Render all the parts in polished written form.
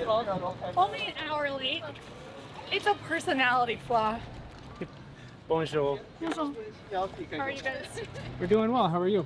Only an hour late. It's a personality flaw. Bonjour. How are you guys? We're doing well. How are you?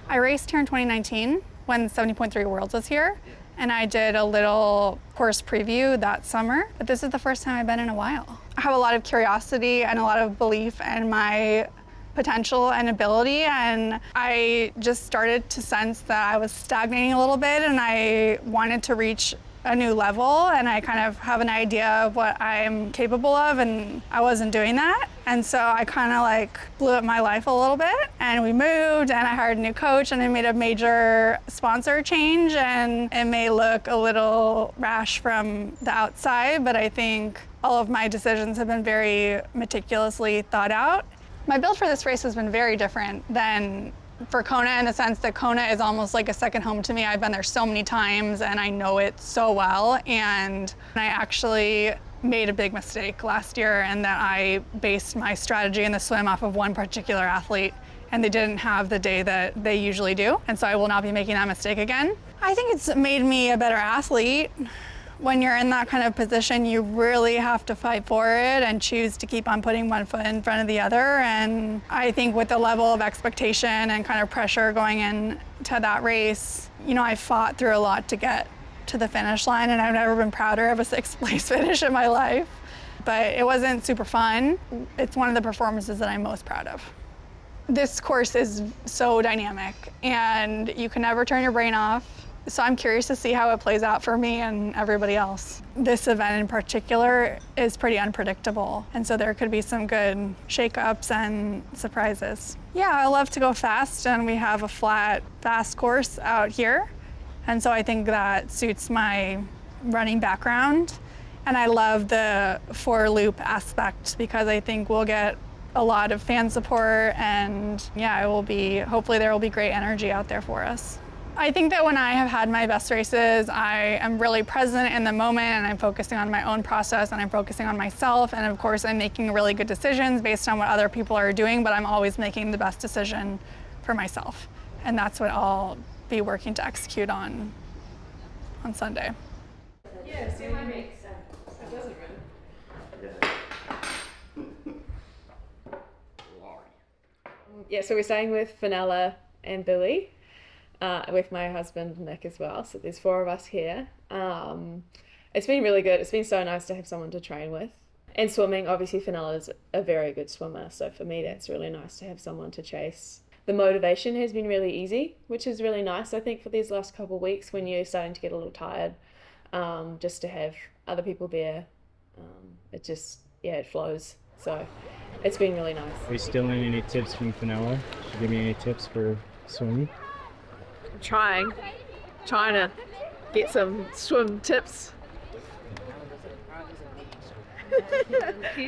I raced here in 2019 when 70.3 Worlds was here, and I did a little course preview that summer, but this is the first time I've been in a while. I have a lot of curiosity and a lot of belief in my potential and ability, and I just started to sense that I was stagnating a little bit and I wanted to reach a new level, and I kind of have an idea of what I'm capable of, and I wasn't doing that. And so I kind of like blew up my life a little bit, and we moved and I hired a new coach and I made a major sponsor change, and it may look a little rash from the outside, but I think all of my decisions have been very meticulously thought out. My build for this race has been very different than for Kona, in the sense that Kona is almost like a second home to me. I've been there so many times and I know it so well, and I actually made a big mistake last year in that I based my strategy in the swim off of one particular athlete, and they didn't have the day that they usually do, and so I will not be making that mistake again. I think it's made me a better athlete. When you're in that kind of position, you really have to fight for it and choose to keep on putting one foot in front of the other. And I think with the level of expectation and kind of pressure going into that race, you know, I fought through a lot to get to the finish line, and I've never been prouder of a 6th place finish in my life. But it wasn't super fun. It's one of the performances that I'm most proud of. This course is so dynamic and you can never turn your brain off. So I'm curious to see how it plays out for me and everybody else. This event in particular is pretty unpredictable, and so there could be some good shakeups and surprises. Yeah, I love to go fast, and we have a flat, fast course out here, and so I think that suits my running background. And I love the 4-loop aspect because I think we'll get a lot of fan support, and yeah, hopefully there will be great energy out there for us. I think that when I have had my best races, I am really present in the moment, and I'm focusing on my own process, and I'm focusing on myself, and of course I'm making really good decisions based on what other people are doing, but I'm always making the best decision for myself. And that's what I'll be working to execute on Sunday. Yeah, see what makes sense. It doesn't run. Yeah, so we're staying with Fenella and Billy. With my husband Nick as well, so there's 4 of us here. It's been really good. It's been so nice to have someone to train with. And swimming, obviously Fenella's a very good swimmer, so for me that's really nice to have someone to chase. The motivation has been really easy, which is really nice, I think, for these last couple of weeks when you're starting to get a little tired, just to have other people there. It flows, so it's been really nice. Are you stealing any tips from Fenella? Should you give me any tips for swimming? Trying to get some swim tips.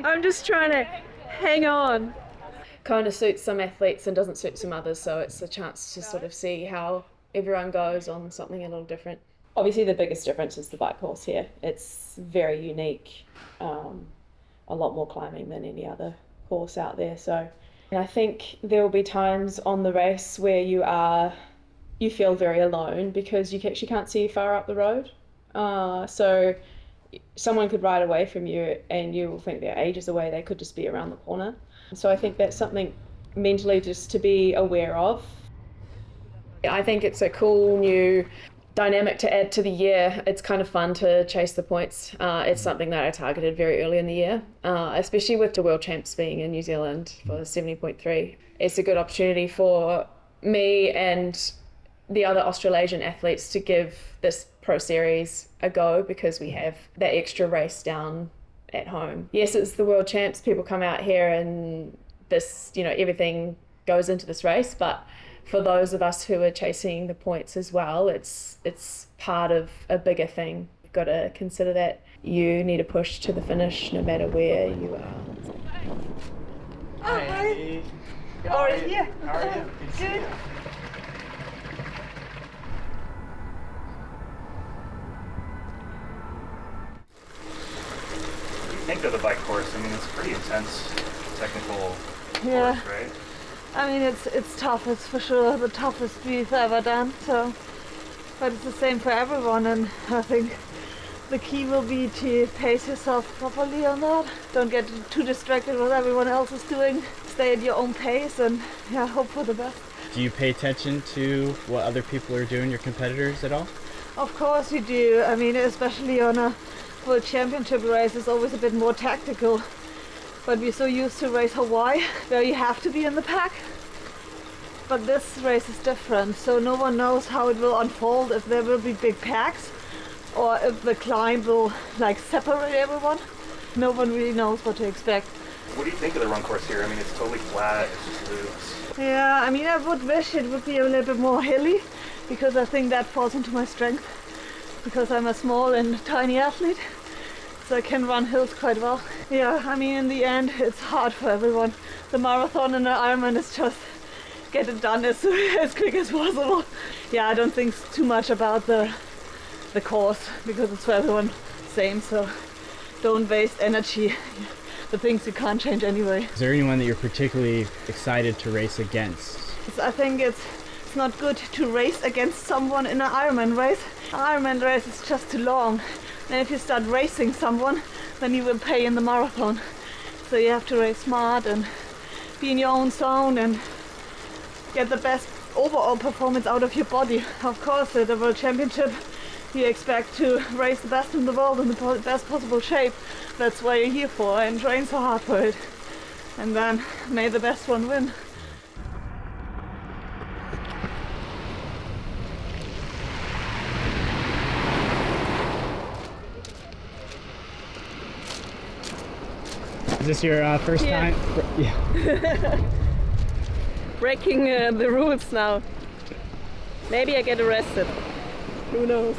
I'm just trying to hang on. Kind of suits some athletes and doesn't suit some others, so it's a chance to sort of see how everyone goes on something a little different. Obviously the biggest difference is the bike course here. It's very unique, a lot more climbing than any other course out there. So I think there will be times on the race where you feel very alone because you actually can't see far up the road. So someone could ride away from you and you will think they're ages away. They could just be around the corner. So I think that's something mentally just to be aware of. I think it's a cool new dynamic to add to the year. It's kind of fun to chase the points. It's something that I targeted very early in the year, especially with the World Champs being in New Zealand for 70.3. It's a good opportunity for me and the other Australasian athletes to give this Pro Series a go because we have that extra race down at home. Yes, it's the World Champs. People come out here and this, everything goes into this race, but for those of us who are chasing the points as well, it's part of a bigger thing. You've got to consider that you need to push to the finish no matter where you are. Hi. How are you? Yeah. How are you? Good. Think of the bike course? I mean, it's pretty intense technical Yeah. course, right? I mean, it's tough. It's for sure the toughest we've ever done. So, but it's the same for everyone, and I think The key will be to pace yourself properly on that. Don't get too distracted with what everyone else is doing. Stay at your own pace and yeah, hope for the best. Do you pay attention to what other people are doing, your competitors, at all? Of course you do. I mean, especially on a World Championship race, it's always a bit more tactical. But we're so used to race Hawaii, where you have to be in the pack. But this race is different, so no one knows how it will unfold, if there will be big packs or if the climb will like separate everyone. No one really knows what to expect. What do you think of the run course here? I mean, it's totally flat, it's just loose. Yeah, I mean, I would wish it would be a little bit more hilly, because I think that falls into my strength, because I'm a small and tiny athlete, so I can run hills quite well. Yeah, I mean, in the end, it's hard for everyone. The marathon and the Ironman is just get it done as quick as possible. Yeah, I don't think too much about the course, because it's for everyone same, so don't waste energy. The things you can't change anyway. Is there anyone that you're particularly excited to race against? I think it's not good to race against someone in an Ironman race. An Ironman race is just too long. And if you start racing someone, then you will pay in the marathon. So you have to race smart and be in your own zone and get the best overall performance out of your body. Of course, at the World Championship, you expect to race the best in the world in the best possible shape. That's what you're here for, and train so hard for it. And then may the best one win. Is this your first time? Yeah. Breaking the rules now. Maybe I get arrested. Who knows?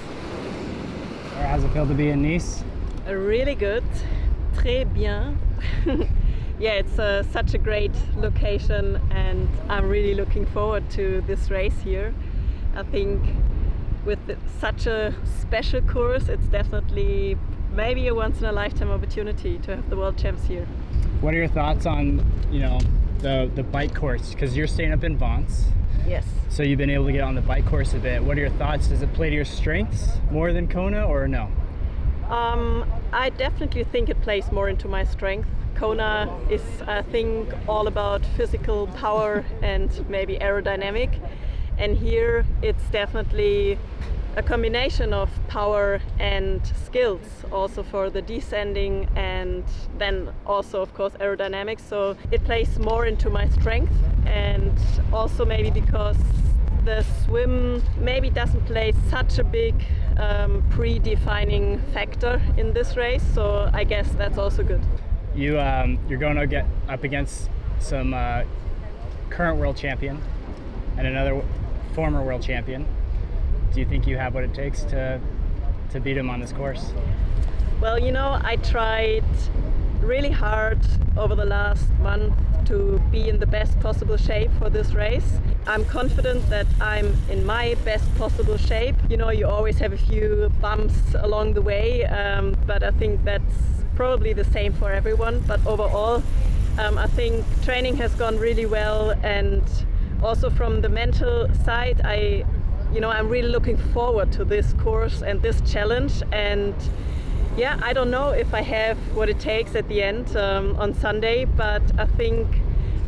How's it feel to be in Nice? Really good. Très bien. Yeah, it's such a great location, and I'm really looking forward to this race here. I think with such a special course, it's definitely maybe a once-in-a-lifetime opportunity to have the World Champs here. What are your thoughts on, the bike course? Because you're staying up in Vence. Yes. So you've been able to get on the bike course a bit. What are your thoughts? Does it play to your strengths more than Kona, or no? I definitely think it plays more into my strength. Kona is, I think, all about physical power and maybe aerodynamic. And here it's definitely a combination of power and skills, also for the descending, and then also of course aerodynamics. So it plays more into my strength, and also maybe because the swim maybe doesn't play such a big pre-defining factor in this race, so I guess that's also good. You're going to get up against some current world champion and another former world champion. Do you think you have what it takes to beat him on this course? Well, I tried really hard over the last month to be in the best possible shape for this race. I'm confident that I'm in my best possible shape. You always have a few bumps along the way, but I think that's probably the same for everyone. But overall, I think training has gone really well, and also from the mental side, I'm really looking forward to this course and this challenge. And yeah, I don't know if I have what it takes at the end on Sunday, but I think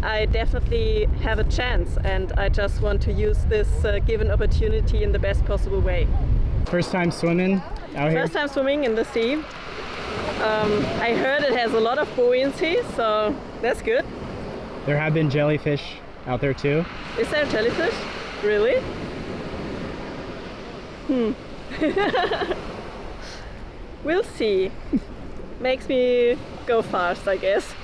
I definitely have a chance, and I just want to use this given opportunity in the best possible way. First time swimming out here? First time swimming in the sea. I heard it has a lot of buoyancy, so that's good. There have been jellyfish out there too. Is there jellyfish? Really? We'll see. Makes me go fast, I guess.